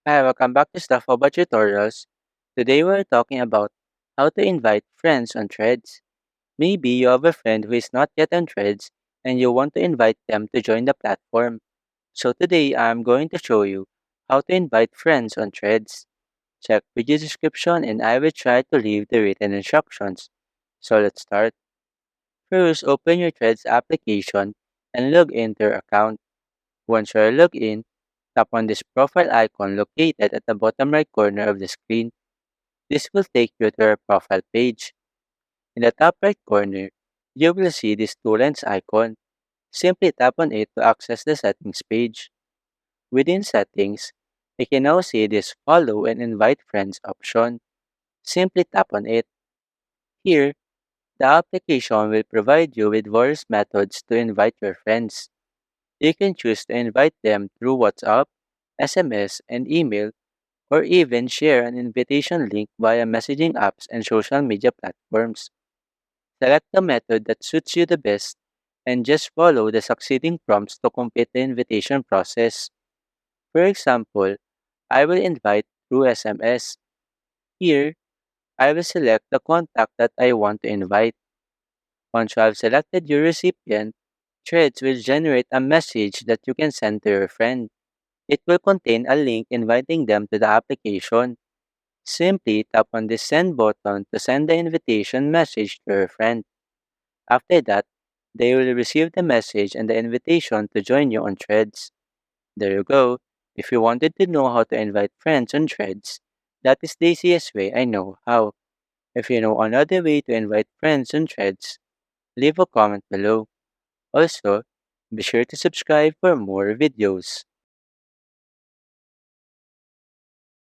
Hi, welcome back to Stuff About Tutorials. Today we're talking about how to invite friends on Threads. Maybe you have a friend who is not yet on Threads and you want to invite them to join the platform. So today I'm going to show you how to invite friends on Threads. Check video description and I will try to leave the written instructions. So let's start. First, open your Threads application and log into your account. Once you're logged in, tap on this profile icon located at the bottom right corner of the screen. This will take you to your profile page. In the top right corner, you will see this two lines icon. Simply tap on it to access the settings page. Within settings, you can now see this follow and invite friends option. Simply tap on it. Here, the application will provide you with various methods to invite your friends. You can choose to invite them through WhatsApp, SMS, and email, or even share an invitation link via messaging apps and social media platforms. Select the method that suits you the best and just follow the succeeding prompts to complete the invitation process. For example, I will invite through SMS. Here, I will select the contact that I want to invite. Once you have selected your recipient, Threads will generate a message that you can send to your friend. It will contain a link inviting them to the application. Simply tap on the send button to send the invitation message to your friend. After that, they will receive the message and the invitation to join you on Threads. There you go. If you wanted to know how to invite friends on Threads, that is the easiest way I know how. If you know another way to invite friends on Threads, leave a comment below. Also, be sure to subscribe for more videos.